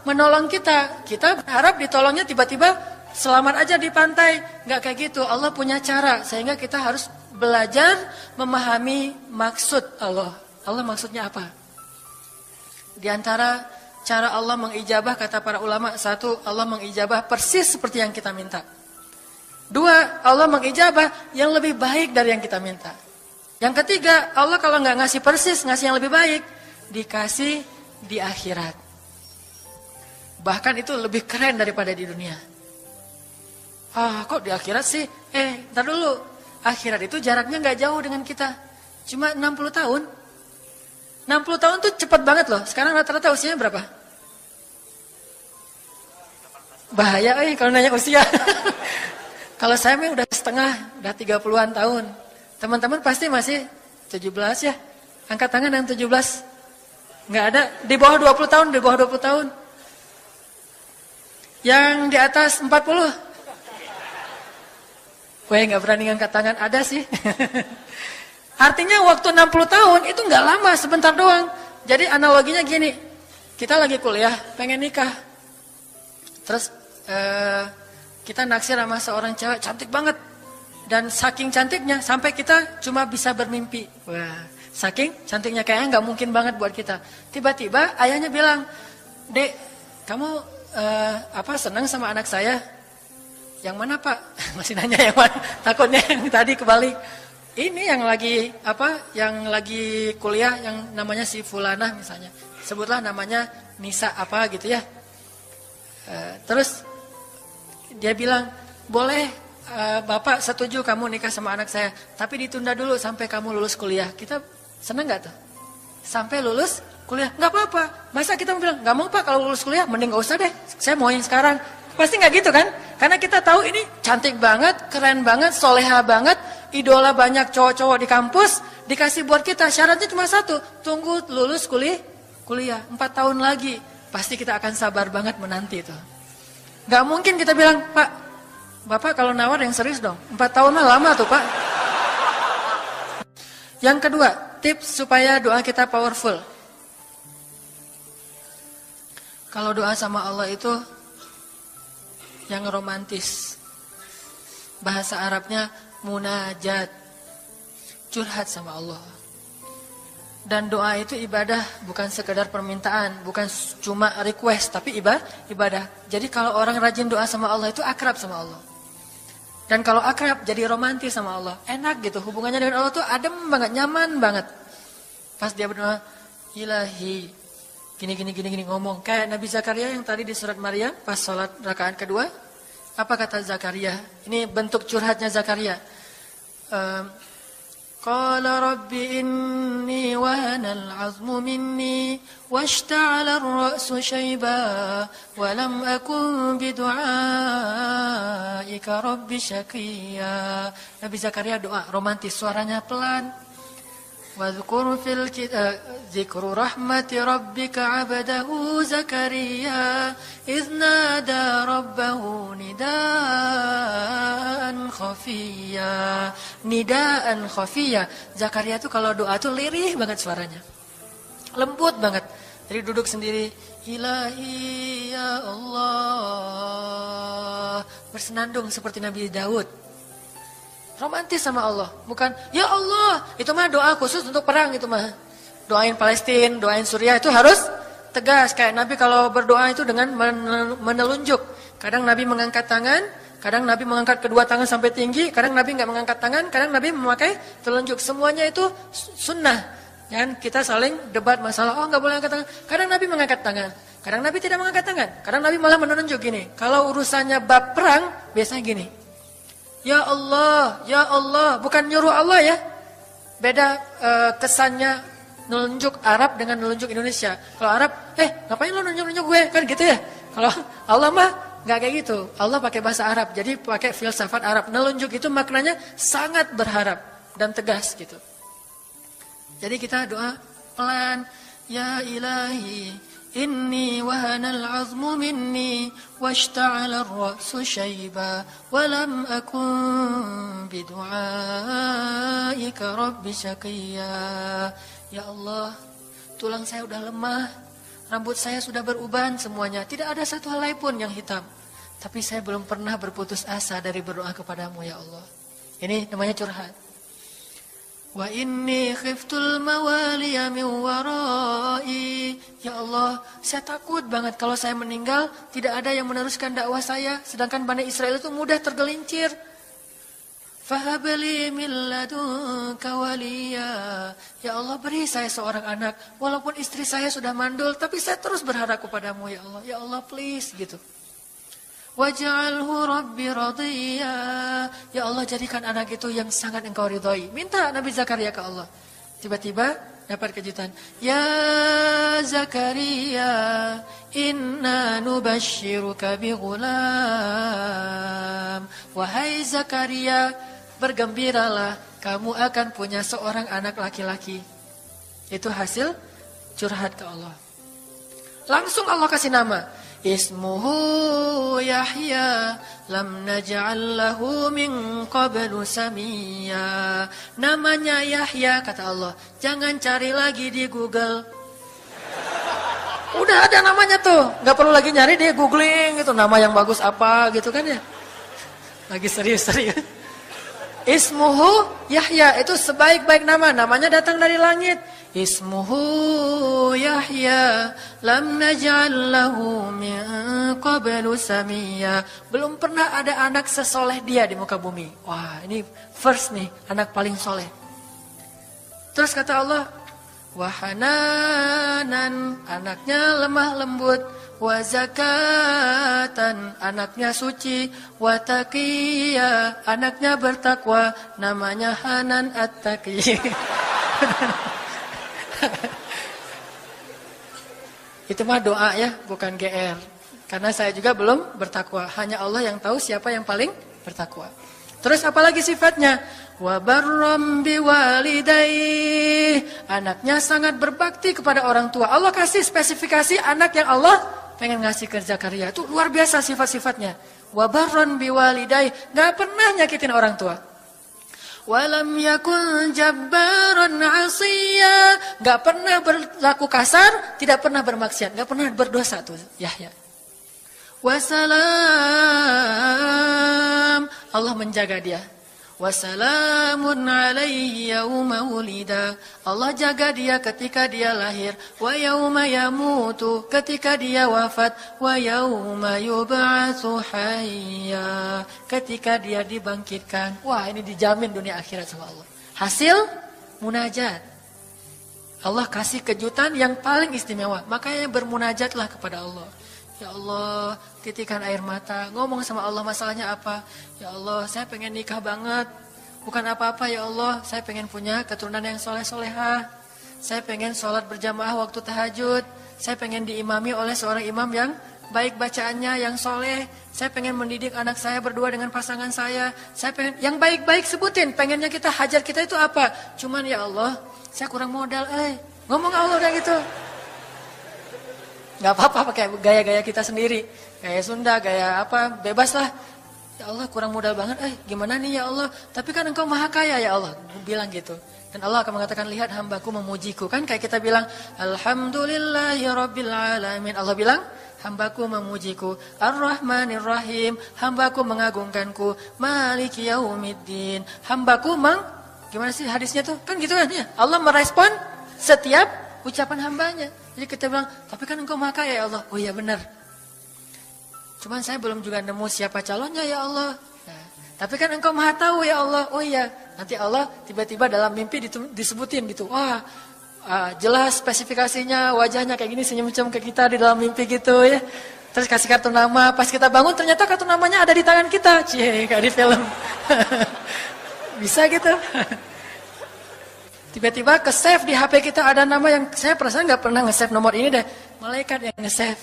menolong kita. Kita berharap ditolongnya tiba-tiba selamat aja di pantai. Nggak kayak gitu. Allah punya cara. Sehingga kita harus belajar memahami maksud Allah. Allah maksudnya apa? Di antara cara Allah mengijabah, kata para ulama, satu, Allah mengijabah persis seperti yang kita minta. Dua, Allah mengijabah yang lebih baik dari yang kita minta. Yang ketiga, Allah kalau nggak ngasih persis, ngasih yang lebih baik, dikasih di akhirat. Bahkan itu lebih keren daripada di dunia. Kok di akhirat sih? Ntar dulu. Akhirat itu jaraknya nggak jauh dengan kita. Cuma 60 tahun. 60 tahun tuh cepat banget loh. Sekarang rata-rata usianya berapa? Bahaya kalau nanya usia. Kalau saya udah setengah, udah 30-an tahun. Teman-teman pasti masih 17 ya. Angkat tangan yang 17. Nggak ada. Di bawah 20 tahun, di bawah 20 tahun. Yang di atas 40. Nggak berani angkat tangan. Ada sih. Artinya waktu 60 tahun itu nggak lama, sebentar doang. Jadi analoginya gini. Kita lagi kuliah, pengen nikah. Terus kita naksir sama seorang cewek cantik banget. Dan saking cantiknya sampai kita cuma bisa bermimpi. Wah, saking cantiknya kayaknya nggak mungkin banget buat kita. Tiba-tiba ayahnya bilang, "Dek, kamu senang sama anak saya?" "Yang mana, Pak?" Masih nanya yang mana. Takutnya yang tadi kebalik. Ini yang lagi yang lagi kuliah yang namanya si Fulanah misalnya. Sebutlah namanya Nisa apa gitu ya. Terus dia bilang, "Boleh Bapak setuju kamu nikah sama anak saya, tapi ditunda dulu sampai kamu lulus kuliah." Kita senang gak tuh? Sampai lulus kuliah, gak apa-apa. Masa kita mau bilang, "Gak mau Pak, kalau lulus kuliah mending gak usah deh, saya mau yang sekarang." Pasti gak gitu kan? Karena kita tahu ini cantik banget, keren banget, soleha banget, idola banyak cowok-cowok di kampus, dikasih buat kita. Syaratnya cuma satu, tunggu lulus kuliah 4 tahun lagi. Pasti kita akan sabar banget menanti itu. Gak mungkin kita bilang, "Pak, Bapak kalau nawar yang serius dong. 4 tahun mah lama tuh Pak." Yang kedua, tips supaya doa kita powerful. Kalau doa sama Allah itu yang romantis. Bahasa Arabnya munajat. Curhat sama Allah. Dan doa itu ibadah, bukan sekedar permintaan, bukan cuma request, tapi ibadah. Jadi kalau orang rajin doa sama Allah itu akrab sama Allah. Dan kalau akrab jadi romantis sama Allah, enak gitu. Hubungannya dengan Allah tuh adem banget, nyaman banget. Pas dia berdoa, "Ilahi," gini ngomong. Kayak Nabi Zakaria yang tadi di surat Maryam pas sholat rakaat kedua. Apa kata Zakaria? Ini bentuk curhatnya Zakaria. Qala rabbi inni wahanal azmu minni washta'ala ar-ra'su shayba wa lam akun bidu'aika rabbi syaqiyya. Nabi Zakaria doa romantis, suaranya pelan. Wadhkur fil dzikru rahmati rabbika 'abdahu Zakaria idz nada rabbahu nidaan khafiyya. Nidaan khafiyya. Zakaria tuh kalau doa tuh lirih banget suaranya. Lembut banget. Jadi duduk sendiri, "Ilahi ya Allah." Bersenandung seperti Nabi Daud. Romantis sama Allah, bukan "Ya Allah." Itu mah doa khusus untuk perang itu mah. Doain Palestina, doain Suriah itu harus tegas. Kayak Nabi kalau berdoa itu dengan menelunjuk. Kadang Nabi mengangkat tangan, kadang Nabi mengangkat kedua tangan sampai tinggi, kadang Nabi nggak mengangkat tangan, kadang Nabi memakai telunjuk. Semuanya itu sunnah. Jangan kita saling debat masalah, nggak boleh angkat tangan. Kadang Nabi mengangkat tangan, kadang Nabi tidak mengangkat tangan, kadang Nabi malah menunjuk gini. Kalau urusannya bab perang, biasanya gini. "Ya Allah, ya Allah." Bukan nyuruh Allah ya. Beda kesannya nelunjuk Arab dengan nelunjuk Indonesia. Kalau Arab, ngapain lo nunjuk-nunjuk gue? Kan gitu ya. Kalau Allah mah nggak kayak gitu. Allah pakai bahasa Arab, jadi pakai filsafat Arab. Nelunjuk itu maknanya sangat berharap dan tegas gitu. Jadi kita doa pelan. "Ya ilahi إني وهن العظم مني واشتعل الرأس شيبا ولم أكن بدعائك رب شقيا. Ya Allah, tulang saya sudah lemah, rambut saya sudah beruban semuanya, tidak ada satu helai pun yang hitam. Tapi saya belum pernah berputus asa dari berdoa kepadamu ya Allah. Ini namanya curhat. Wa inni khiftul mawaliya min warai. Ya Allah, saya takut banget kalau saya meninggal tidak ada yang meneruskan dakwah saya, sedangkan Bani Israel itu mudah tergelincir. Fahabli min ladunka waliya. Ya Allah, beri saya seorang anak, walaupun istri saya sudah mandul, tapi saya terus berharap kepadamu ya Allah. Ya Allah, please gitu. Waj'alhu rabbi radhiya. Ya Allah, jadikan anak itu yang sangat engkau ridhoi. Minta Nabi Zakaria ke Allah. Tiba-tiba dapat kejutan. Ya Zakaria, inna nubashiruka bi ghulam. Wahai Zakaria, bergembiralah, kamu akan punya seorang anak laki-laki. Itu hasil curhat ke Allah. Langsung Allah kasih nama. Ismuhu Yahya lam naj'al lahu min qablu samiyya. Namanya Yahya, kata Allah. Jangan cari lagi di Google. Udah ada namanya tuh, nggak perlu lagi nyari di googling gitu, nama yang bagus apa gitu kan ya. Lagi serius-serius. Ismuhu Yahya, itu sebaik-baik nama, namanya datang dari langit. Ismuhu Yahya lam naj'al lahu min qablu samiyya. Belum pernah ada anak sesoleh dia di muka bumi. Wah, ini first nih, anak paling soleh. Terus kata Allah, wahananan, anaknya lemah lembut, wa zakatan, anaknya suci, wa taqiyya, anaknya bertakwa, namanya Hanan At-Taqi. Itu mah doa ya, bukan GR. Karena saya juga belum bertakwa. Hanya Allah yang tahu siapa yang paling bertakwa. Terus apalagi sifatnya? Wa barram biwalidayhi, anaknya sangat berbakti kepada orang tua. Allah kasih spesifikasi anak yang Allah pengen ngasih ke Zakaria. Itu luar biasa sifat-sifatnya. Wa barran biwalidayhi, enggak pernah nyakitin orang tua. Walam yakun jabbaran 'asiyya, enggak pernah berlaku kasar, tidak pernah bermaksiat, enggak pernah berdosa tuh Yahya. Wassalam, Allah menjaga dia. Wassalamun alaihi yauma wulida, Allah jaga dia ketika dia lahir. Wa yauma yamutu, ketika dia wafat. Wa yauma yub'atsu hayya, ketika dia dibangkitkan. Wah, ini dijamin dunia akhirat sama Allah. Hasil munajat. Allah kasih kejutan yang paling istimewa. Makanya bermunajatlah kepada Allah. Ya Allah, titikan air mata, ngomong sama Allah masalahnya apa. Ya Allah, saya pengen nikah banget. Bukan apa-apa ya Allah, saya pengen punya keturunan yang soleh-solehah. Saya pengen sholat berjamaah waktu tahajud. Saya pengen diimami oleh seorang imam yang baik bacaannya, yang soleh. Saya pengen mendidik anak saya berdua dengan pasangan saya. Saya pengen, yang baik-baik sebutin, pengennya kita, hajat kita itu apa. Cuman ya Allah, saya kurang modal, ngomong Allah udah gitu. Gak apa-apa pakai gaya-gaya kita sendiri. Gaya Sunda, gaya apa, bebas lah. Ya Allah, kurang modal banget, gimana nih ya Allah. Tapi kan engkau maha kaya ya Allah, bilang gitu. Dan Allah akan mengatakan, lihat hambaku memujiku. Kan kayak kita bilang, Alhamdulillahi Rabbil Alamin. Allah bilang, hambaku memujiku. Ar-Rahmanir-Rahim, hambaku mengagungkanku. Maliki Yaumiddin, hambaku gimana sih hadisnya tuh? Kan gitu kan ya. Allah merespon setiap ucapan hambanya. Jadi kita bilang, tapi kan engkau maha kaya ya Allah. Oh iya benar. Cuman saya belum juga nemu siapa calonnya ya Allah. Nah, tapi kan engkau maha tahu ya Allah. Oh iya. Nanti Allah tiba-tiba dalam mimpi disebutin gitu. Wah, jelas spesifikasinya, wajahnya kayak gini, senyum-senyum ke kita di dalam mimpi gitu ya. Terus kasih kartu nama. Pas kita bangun ternyata kartu namanya ada di tangan kita. Cie, kayak di film. Bisa gitu. Tiba-tiba ke-save di HP kita ada nama yang saya perasaan nggak pernah nge-save nomor ini deh. Malaikat yang nge-save.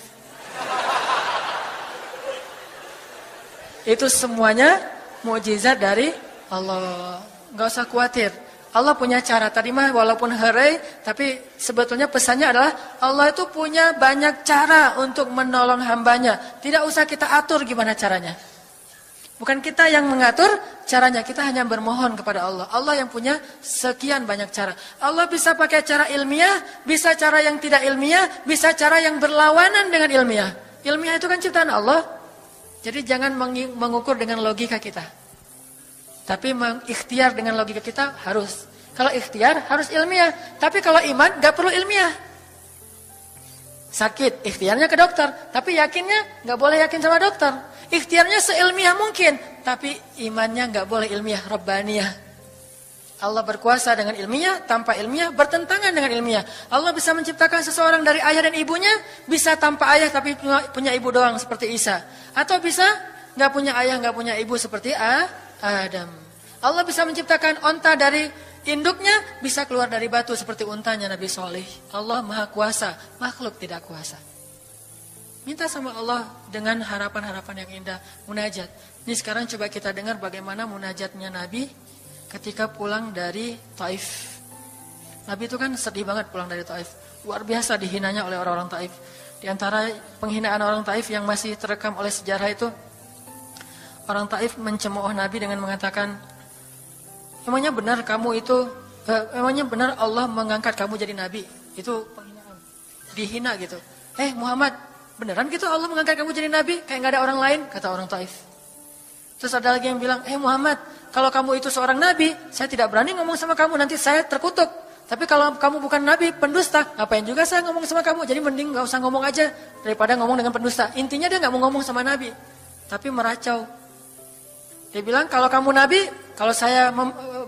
Itu semuanya mukjizat dari Allah. Nggak usah khawatir. Allah punya cara. Tadi mah walaupun heureuy, tapi sebetulnya pesannya adalah Allah itu punya banyak cara untuk menolong hambanya. Tidak usah kita atur gimana caranya. Bukan kita yang mengatur caranya, kita hanya bermohon kepada Allah. Allah yang punya sekian banyak cara. Allah bisa pakai cara ilmiah, bisa cara yang tidak ilmiah, bisa cara yang berlawanan dengan ilmiah. Ilmiah itu kan ciptaan Allah. Jadi jangan mengukur dengan logika kita. Tapi mengikhtiar dengan logika kita harus. Kalau ikhtiar harus ilmiah. Tapi kalau iman gak perlu ilmiah. Sakit, ikhtiarnya ke dokter. Tapi yakinnya gak boleh yakin sama dokter. Ikhtiarnya seilmiah mungkin. Tapi imannya gak boleh ilmiah, rabbaniyah. Allah berkuasa dengan ilmiah, tanpa ilmiah, bertentangan dengan ilmiah. Allah bisa menciptakan seseorang dari ayah dan ibunya. Bisa tanpa ayah tapi punya ibu doang seperti Isa. Atau bisa gak punya ayah, gak punya ibu seperti Adam. Allah bisa menciptakan onta dari induknya, bisa keluar dari batu seperti untanya Nabi Soleh. Allah maha kuasa, makhluk tidak kuasa. Minta sama Allah dengan harapan-harapan yang indah, munajat. Ini sekarang coba kita dengar bagaimana munajatnya Nabi ketika pulang dari Taif. Nabi itu kan sedih banget pulang dari Taif. Luar biasa dihinanya oleh orang-orang Taif. Di antara penghinaan orang Taif yang masih terekam oleh sejarah itu, orang Taif mencemooh Nabi dengan mengatakan, emangnya benar kamu itu, emangnya benar Allah mengangkat kamu jadi Nabi? Itu penghinaan. Dihina gitu. Muhammad, beneran gitu Allah mengangkat kamu jadi Nabi? Kayak gak ada orang lain, kata orang Taif. Terus ada lagi yang bilang, Muhammad, kalau kamu itu seorang Nabi, saya tidak berani ngomong sama kamu, nanti saya terkutuk. Tapi kalau kamu bukan Nabi, pendusta, ngapain juga saya ngomong sama kamu? Jadi mending gak usah ngomong aja, daripada ngomong dengan pendusta. Intinya dia gak mau ngomong sama Nabi, tapi meracau. Dia bilang, kalau kamu Nabi, kalau saya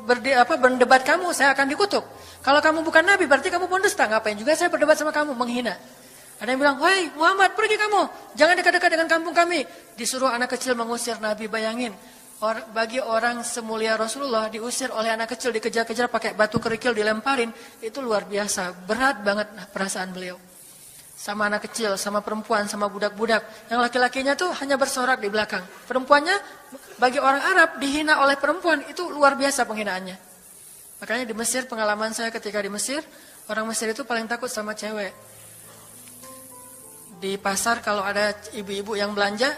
berdebat kamu, saya akan dikutuk. Kalau kamu bukan Nabi, berarti kamu pendusta. Ngapain juga saya berdebat sama kamu, menghina. Ada yang bilang, hei Muhammad, pergi kamu. Jangan dekat-dekat dengan kampung kami. Disuruh anak kecil mengusir Nabi, bayangin. Bagi orang semulia Rasulullah, diusir oleh anak kecil, dikejar-kejar pakai batu kerikil, dilemparin. Itu luar biasa, berat banget perasaan beliau. Sama anak kecil, sama perempuan, sama budak-budak. Yang laki-lakinya tuh hanya bersorak di belakang. Perempuannya, bagi orang Arab, dihina oleh perempuan. Itu luar biasa penghinaannya. Makanya di Mesir, pengalaman saya ketika di Mesir, orang Mesir itu paling takut sama cewek. Di pasar kalau ada ibu-ibu yang belanja,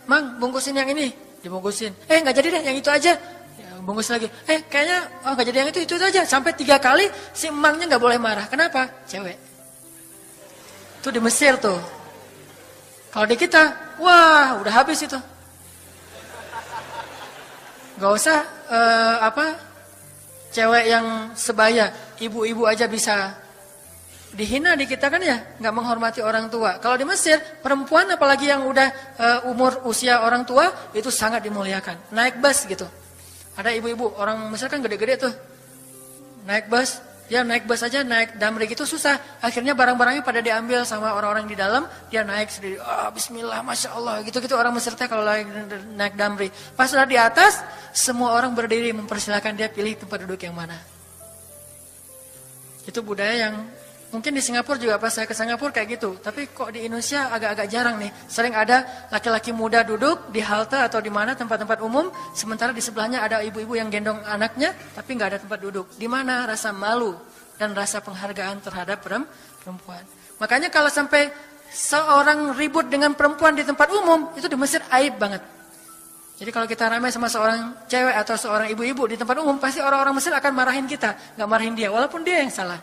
Mang, bungkusin yang ini. Dibungkusin. Gak jadi deh, yang itu aja. Ya, bungkus lagi. Kayaknya, gak jadi yang itu aja. Sampai 3 kali, si emangnya gak boleh marah. Kenapa? Cewek. Itu di Mesir tuh. Kalau di kita, wah udah habis itu. Gak usah cewek yang sebaya, ibu-ibu aja bisa dihina di kita kan ya, nggak menghormati orang tua. Kalau di Mesir, perempuan apalagi yang udah usia orang tua itu sangat dimuliakan. Naik bus gitu. Ada ibu-ibu orang Mesir kan gede-gede tuh. Naik bus. Dia naik bus aja, naik damri gitu susah. Akhirnya barang-barangnya pada diambil sama orang-orang di dalam. Dia naik sendiri, bismillah, masya Allah. Gitu-gitu orang Mesir teh kalau lagi naik damri. Pas sudah di atas, semua orang berdiri mempersilahkan dia pilih tempat duduk yang mana. Itu budaya yang mungkin di Singapura juga pas saya ke Singapura kayak gitu. Tapi kok di Indonesia agak-agak jarang nih. Sering ada laki-laki muda duduk di halte atau di mana tempat-tempat umum. Sementara di sebelahnya ada ibu-ibu yang gendong anaknya. Tapi nggak ada tempat duduk. Di mana rasa malu dan rasa penghargaan terhadap perempuan. Makanya kalau sampai seorang ribut dengan perempuan di tempat umum. Itu di Mesir aib banget. Jadi kalau kita ramai sama seorang cewek atau seorang ibu-ibu di tempat umum. Pasti orang-orang Mesir akan marahin kita. Nggak marahin dia. Walaupun dia yang salah.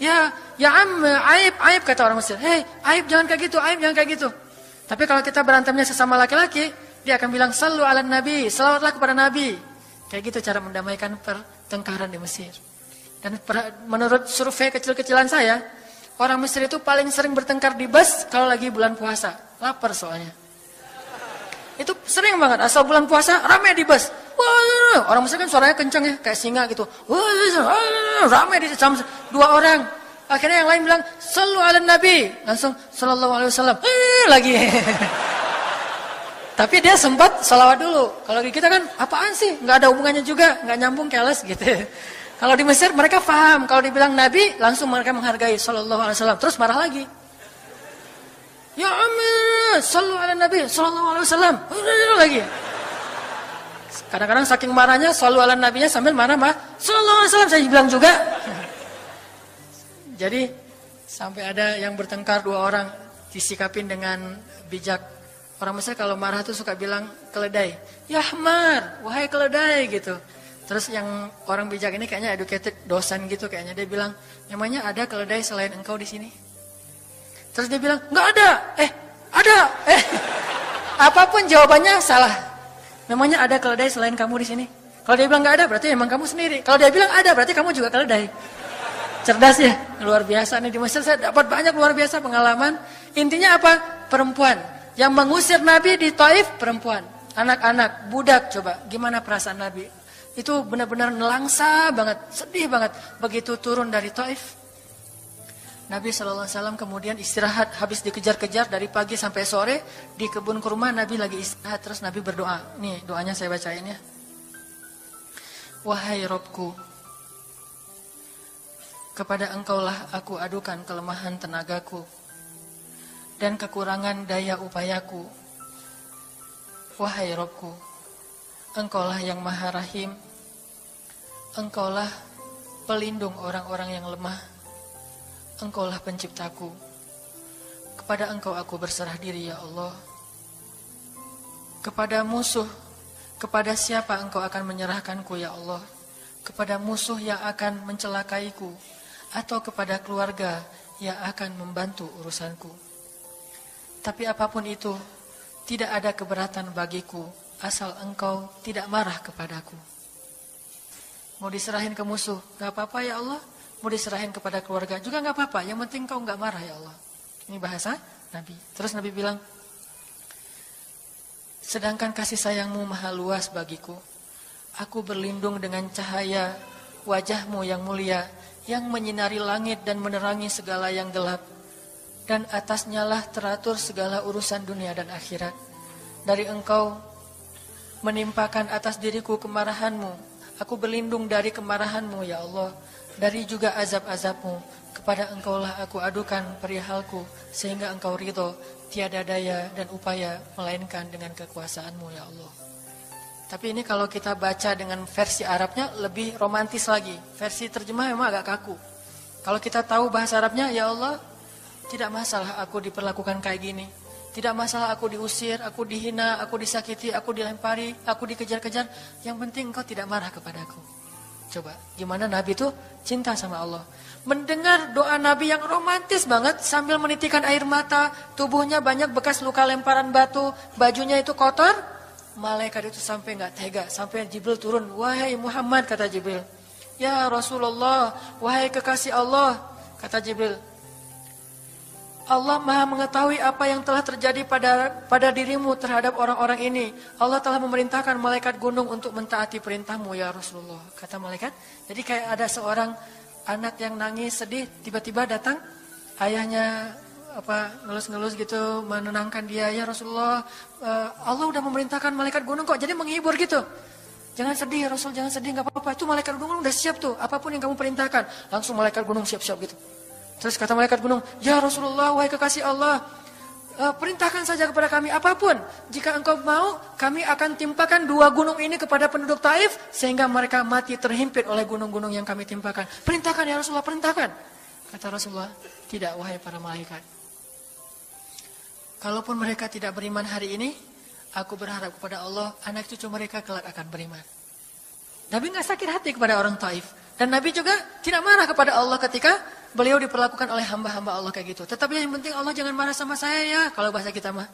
Ya aib kata orang Mesir. Aib jangan kayak gitu, aib jangan kayak gitu. Tapi kalau kita berantemnya sesama laki-laki, dia akan bilang sallu ala nabi, selawatlah kepada nabi. Kayak gitu cara mendamaikan pertengkaran di Mesir. Dan menurut survei kecil-kecilan saya, orang Mesir itu paling sering bertengkar di bus kalau lagi bulan puasa. Lapar soalnya. Itu sering banget, asal bulan puasa ramai di bus. Wah, orang Mesir kan suaranya kencang ya, kayak singa gitu. Wah, ramai di sama 2 orang. Akhirnya yang lain bilang, sallu ala nabi. Langsung, sallallahu alaihi wasallam. Lagi. Tapi dia sempat salawat dulu. Kalau di kita kan, apaan sih? Nggak ada hubungannya juga, nggak nyambung, keles gitu. Kalau di Mesir mereka paham. Kalau dibilang nabi, langsung mereka menghargai sallallahu alaihi wasallam. Terus marah lagi. Ya Amir, sallu ala nabi, sallallahu alaihi wasallam. Lagi. Kadang-kadang saking marahnya, selalu ala nabinya sambil marah-marah. Sallallahu alaihi wasallam saya bilang juga. Jadi sampai ada yang bertengkar dua orang disikapin dengan bijak. Orang Mesir kalau marah tuh suka bilang keledai. Ya Ahmar, wahai keledai gitu. Terus yang orang bijak ini kayaknya educated dosen gitu kayaknya. Dia bilang, namanya ada keledai selain engkau di sini? Terus dia bilang, nggak ada. Ada. Apapun jawabannya salah. Memangnya ada keledai selain kamu di sini? Kalau dia bilang nggak ada, berarti emang kamu sendiri. Kalau dia bilang ada, berarti kamu juga keledai. Cerdas ya, luar biasa nih di Mesir. Saya dapat banyak luar biasa pengalaman. Intinya apa? Perempuan yang mengusir Nabi di Taif, perempuan, anak-anak, budak. Coba, gimana perasaan Nabi? Itu benar-benar nelangsa banget, sedih banget. Begitu turun dari Taif, Nabi SAW kemudian istirahat, habis dikejar-kejar dari pagi sampai sore di kebun kurma. Nabi lagi istirahat, terus Nabi berdoa. Nih doanya saya bacain ya. Wahai Robku, kepada engkaulah aku adukan kelemahan tenagaku dan kekurangan daya upayaku. Wahai Robku, engkaulah yang maha rahim, engkaulah pelindung orang-orang yang lemah. Engkaulah penciptaku. Kepada engkau aku berserah diri ya Allah. Kepada musuh, kepada siapa engkau akan menyerahkanku ya Allah? Kepada musuh yang akan mencelakaiku, atau kepada keluarga yang akan membantu urusanku. Tapi apapun itu, tidak ada keberatan bagiku, asal engkau tidak marah kepadaku. Mau diserahin ke musuh, gak apa-apa ya Allah. Mau diserahin kepada keluarga juga nggak apa-apa. Yang penting kau nggak marah ya Allah. Ini bahasa Nabi. Terus Nabi bilang, sedangkan kasih sayangmu maha luas bagiku. Aku berlindung dengan cahaya wajahmu yang mulia, yang menyinari langit dan menerangi segala yang gelap. Dan atasnya lah teratur segala urusan dunia dan akhirat. Dari engkau menimpakan atas diriku kemarahanmu. Aku berlindung dari kemarahanmu ya Allah. Dari juga azab-azabmu, kepada engkaulah aku adukan perihalku, sehingga engkau ridho, tiada daya dan upaya, melainkan dengan kekuasaanmu ya Allah. Tapi ini kalau kita baca dengan versi Arabnya, lebih romantis lagi. Versi terjemah memang agak kaku. Kalau kita tahu bahasa Arabnya, ya Allah, tidak masalah aku diperlakukan kayak gini. Tidak masalah aku diusir, aku dihina, aku disakiti, aku dilempari, aku dikejar-kejar. Yang penting engkau tidak marah kepadaku. Coba, gimana Nabi itu cinta sama Allah. Mendengar doa Nabi yang romantis banget sambil menitikan air mata, tubuhnya banyak bekas luka lemparan batu, bajunya itu kotor. Malaikat itu sampai nggak tega, sampai Jibril turun. Wahai Muhammad, kata Jibril. Ya Rasulullah, wahai kekasih Allah, kata Jibril. Allah maha mengetahui apa yang telah terjadi pada dirimu terhadap orang-orang ini. Allah telah memerintahkan malaikat gunung untuk mentaati perintahmu ya Rasulullah. Kata malaikat, jadi kayak ada seorang anak yang nangis sedih, tiba-tiba datang ayahnya ngelus-ngelus gitu menenangkan dia. Ya Rasulullah, Allah udah memerintahkan malaikat gunung kok, jadi menghibur gitu. Jangan sedih ya Rasul, jangan sedih, gak apa-apa. Itu malaikat gunung udah siap tuh, apapun yang kamu perintahkan. Langsung malaikat gunung siap-siap gitu. Terus kata malaikat gunung, ya Rasulullah, wahai kekasih Allah, perintahkan saja kepada kami apapun. Jika engkau mau, kami akan timpakan dua gunung ini kepada penduduk Taif, sehingga mereka mati terhimpit oleh gunung-gunung yang kami timpakan. Perintahkan ya Rasulullah, perintahkan. Kata Rasulullah, tidak wahai para malaikat. Kalaupun mereka tidak beriman hari ini, aku berharap kepada Allah, anak cucu mereka kelak akan beriman. Nabi nggak sakit hati kepada orang Taif. Dan Nabi juga tidak marah kepada Allah ketika beliau diperlakukan oleh hamba-hamba Allah kayak gitu. Tetapi yang penting Allah jangan marah sama saya ya. Kalau bahasa kita mah,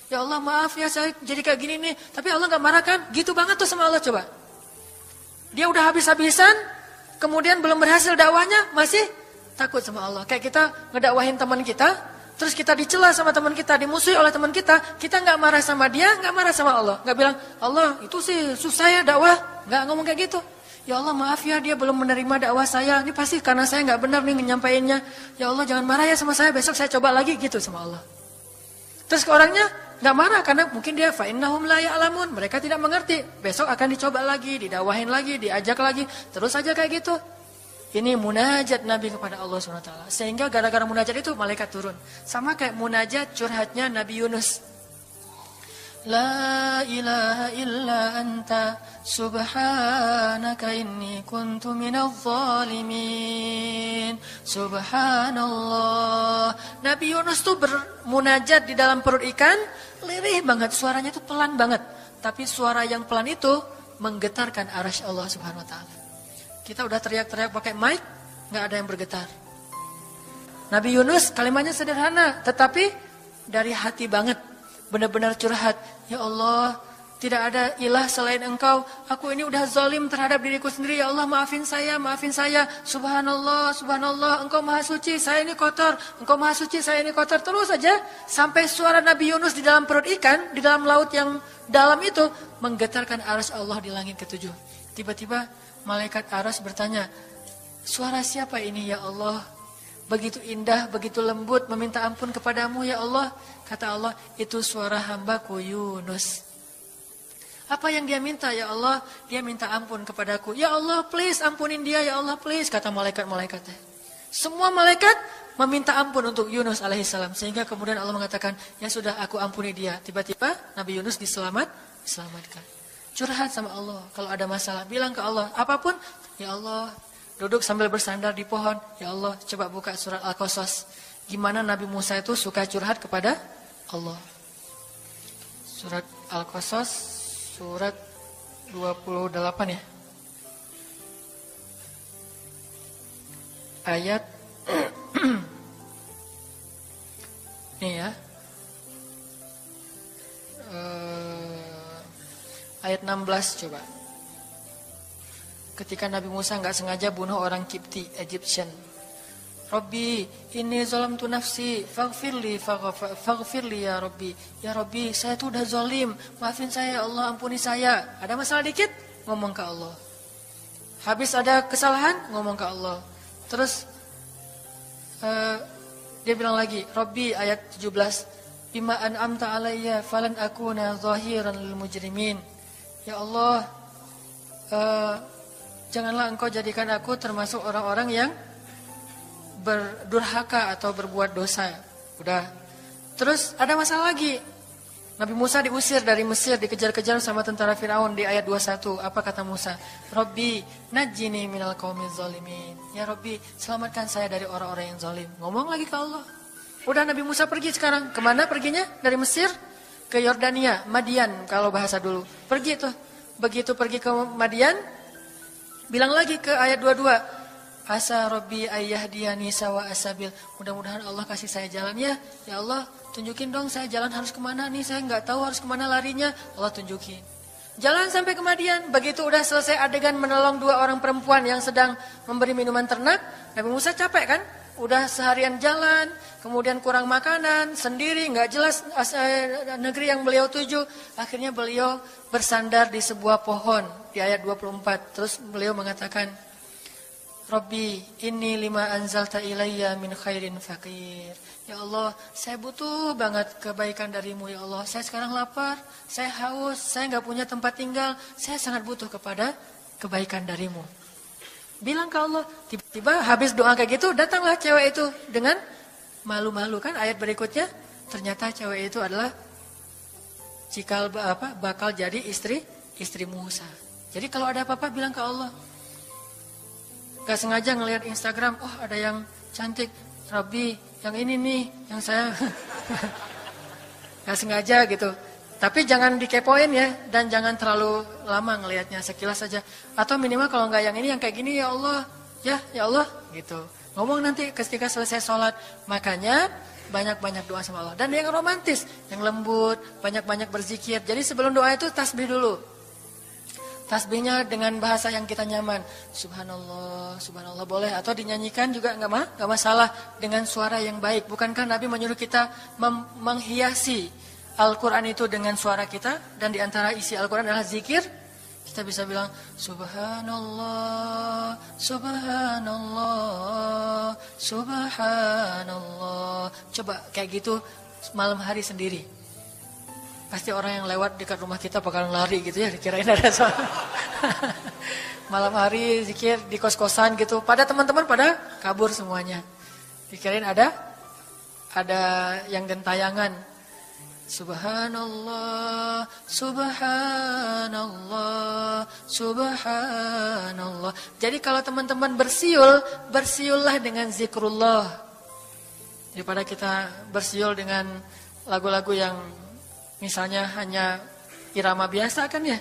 ya Allah maaf ya saya jadi kayak gini nih. Tapi Allah gak marah kan? Gitu banget tuh sama Allah coba. Dia udah habis-habisan, kemudian belum berhasil dakwahnya, masih takut sama Allah. Kayak kita ngedakwahin teman kita, terus kita dicela sama teman kita, dimusuhi oleh teman kita gak marah sama dia, gak marah sama Allah. Gak bilang, Allah itu sih susah ya dakwah. Gak ngomong kayak gitu. Ya Allah maaf ya dia belum menerima dakwah saya. Ini pasti karena saya gak benar nih menyampaikannya. Ya Allah jangan marah ya sama saya. Besok saya coba lagi gitu sama Allah. Terus ke orangnya gak marah karena mungkin dia fa'innahum la ya'lamun. Mereka tidak mengerti. Besok akan dicoba lagi, didakwahin lagi, diajak lagi. Terus aja kayak gitu. Ini munajat Nabi kepada Allah SWT. Sehingga gara-gara munajat itu malaikat turun. Sama kayak munajat curhatnya Nabi Yunus. La ilaha illa anta subhanaka inni kuntu minadh zalimin. Subhanallah. Nabi Yunus tuh bermunajat di dalam perut ikan, lirih banget, suaranya tuh pelan banget. Tapi suara yang pelan itu menggetarkan arasy Allah Subhanahu wa taala. Kita udah teriak-teriak pakai mic, enggak ada yang bergetar. Nabi Yunus kalimatnya sederhana, tetapi dari hati banget. Benar-benar curhat. Ya Allah, tidak ada ilah selain Engkau. Aku ini udah zalim terhadap diriku sendiri. Ya Allah, maafin saya, maafin saya. Subhanallah, subhanallah, Engkau maha suci, saya ini kotor. Engkau maha suci, saya ini kotor. Terus saja sampai suara Nabi Yunus di dalam perut ikan, di dalam laut yang dalam itu menggetarkan arasy Allah di langit ketujuh. Tiba-tiba malaikat arasy bertanya, suara siapa ini ya Allah? Begitu indah, begitu lembut, meminta ampun kepadamu ya Allah. Kata Allah, itu suara hambaku Yunus. Apa yang dia minta ya Allah? Dia minta ampun kepadaku. Ya Allah, please ampunin dia ya Allah, please. Kata malaikat-malaikatnya. Semua malaikat meminta ampun untuk Yunus alaihissalam. Sehingga kemudian Allah mengatakan, ya sudah aku ampuni dia. Tiba-tiba Nabi Yunus diselamatkan. Curhat sama Allah. Kalau ada masalah, bilang ke Allah. Apapun, ya Allah. Duduk sambil bersandar di pohon. Ya Allah, coba buka surat Al-Qasas. Gimana Nabi Musa itu suka curhat kepada Allah. Surat Al-Qasas, surat 28 ya. Ayat ini ya. Ayat 16 coba. Ketika Nabi Musa nggak sengaja bunuh orang Kipti, Egyptian. Rabbi, inni zalamtu nafsi, faghfirli ya Rabbi. Ya Rabbi, saya tuh udah zalim, maafin saya ya Allah, ampuni saya. Ada masalah dikit, ngomong ke Allah. Habis ada kesalahan, ngomong ke Allah. Terus dia bilang lagi, Rabbi ayat 17, bima an'amta alayya falan akuna zahiran lil mujrimin. Ya Allah, janganlah engkau jadikan aku termasuk orang-orang yang berdurhaka atau berbuat dosa. Udah. Terus ada masalah lagi. Nabi Musa diusir dari Mesir, dikejar-kejar sama tentara Firaun di ayat 21. Apa kata Musa? Rabbi, najjini minal qaumiz zalimin. Ya Rabbi, selamatkan saya dari orang-orang yang zalim. Ngomong lagi ke Allah. Udah Nabi Musa pergi sekarang. Kemana perginya? Dari Mesir ke Yordania, Madian kalau bahasa dulu. Pergi tuh. Begitu pergi ke Madian, bilang lagi ke ayat 22. Asa Rabbi ayyahdiyani sawa asabil. Mudah-mudahan Allah kasih saya jalan ya. Ya Allah, tunjukin dong saya jalan harus kemana nih. Saya nggak tahu harus kemana larinya. Allah tunjukin. Jalan sampai ke Madian. Begitu udah selesai adegan menolong dua orang perempuan yang sedang memberi minuman ternak. Nabi Musa capek kan? Udah seharian jalan, kemudian kurang makanan, sendiri, nggak jelas negeri yang beliau tuju. Akhirnya beliau bersandar di sebuah pohon di ayat 24. Terus beliau mengatakan, Rabbi, inni lima anzalta ilayya min khairin faqir. Ya Allah, saya butuh banget kebaikan darimu ya Allah. Saya sekarang lapar, saya haus, saya nggak punya tempat tinggal. Saya sangat butuh kepada kebaikan darimu. Bilang ke Allah, tiba-tiba habis doa kayak gitu, datanglah cewek itu dengan malu-malu kan. Ayat berikutnya, ternyata cewek itu adalah bakal jadi istri Musa. Jadi kalau ada apa-apa bilang ke Allah. Gak sengaja ngelihat Instagram, oh ada yang cantik, Rabbi, yang ini nih, yang saya gak sengaja gitu. Tapi jangan dikepoin ya, dan jangan terlalu lama ngelihatnya, sekilas saja. Atau minimal kalau nggak yang ini, yang kayak gini ya Allah, ya Allah, gitu. Ngomong nanti ketika selesai sholat. Makanya banyak-banyak doa sama Allah. Dan yang romantis, yang lembut, banyak-banyak berzikir. Jadi sebelum doa itu tasbih dulu. Tasbihnya dengan bahasa yang kita nyaman. Subhanallah, subhanallah boleh. Atau dinyanyikan juga nggak masalah dengan suara yang baik. Bukankah Nabi menyuruh kita menghiasi Al-Quran itu dengan suara kita? Dan diantara isi Al-Quran adalah zikir. Kita bisa bilang Subhanallah, Subhanallah, Subhanallah. Coba kayak gitu malam hari sendiri. Pasti orang yang lewat dekat rumah kita bakalan lari gitu ya, dikirain ada soal. Malam hari zikir di kos-kosan gitu, pada teman-teman pada kabur semuanya. Dikirain ada yang gentayangan. Subhanallah, subhanallah, subhanallah. Jadi kalau teman-teman bersiul, bersiullah dengan zikrullah. Daripada kita bersiul dengan lagu-lagu yang misalnya hanya irama biasa kan ya.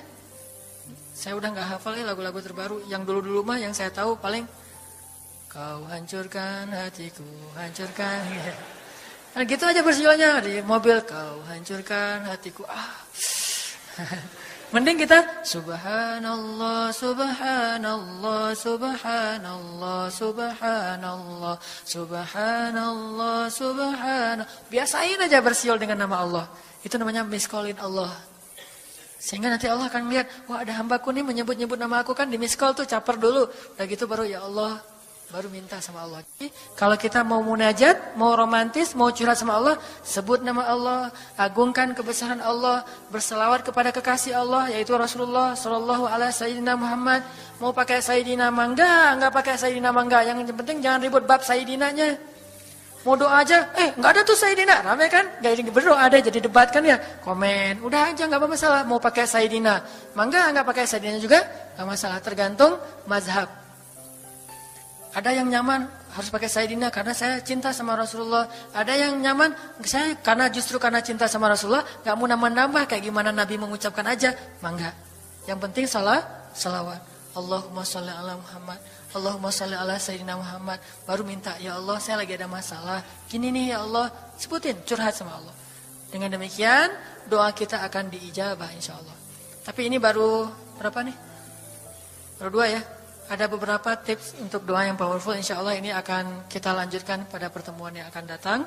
Saya udah gak hafal ya lagu-lagu terbaru. Yang dulu-dulu mah yang saya tahu paling kau hancurkan hatiku, hancurkan. Nah, gitu aja bersiulnya di mobil, kau hancurkan hatiku. Mending kita subhanallah, subhanallah, subhanallah, subhanallah, subhanallah, subhanallah. Biasain aja bersiul dengan nama Allah. Itu namanya miskolin Allah. Sehingga nanti Allah akan melihat, wah ada hambaku nih menyebut-nyebut nama aku kan di miskol tuh, caper dulu. Udah gitu baru ya Allah, baru minta sama Allah. Jadi, kalau kita mau munajat, mau romantis, mau curhat sama Allah, sebut nama Allah, agungkan kebesaran Allah, berselawat kepada kekasih Allah, yaitu Rasulullah Sallallahu Alaihi Sayyidina Muhammad. Mau pakai Sayyidina mangga, enggak pakai Sayyidina mangga. Yang penting jangan ribut bab Sayyidinanya. Mau doa aja, enggak ada tuh Sayyidina, ramai kan? Gak berdoa ada, jadi debat kan ya, komen. Udah aja, enggak masalah. Mau pakai Sayyidina mangga, enggak pakai Sayyidina juga, enggak masalah. Tergantung mazhab. Ada yang nyaman harus pakai Sayyidina karena saya cinta sama Rasulullah. Ada yang nyaman saya justru karena cinta sama Rasulullah, gak mau nambah-nambah kayak gimana Nabi mengucapkan aja, mangga. Yang penting salawat. Allahumma sholli ala Muhammad, Allahumma sholli ala Sayyidina Muhammad. Baru minta, ya Allah saya lagi ada masalah, gini nih ya Allah, sebutin, curhat sama Allah. Dengan demikian doa kita akan diijabah insya Allah. Tapi ini baru berapa nih? Baru 2 ya. Ada beberapa tips untuk doa yang powerful, insya Allah ini akan kita lanjutkan pada pertemuan yang akan datang.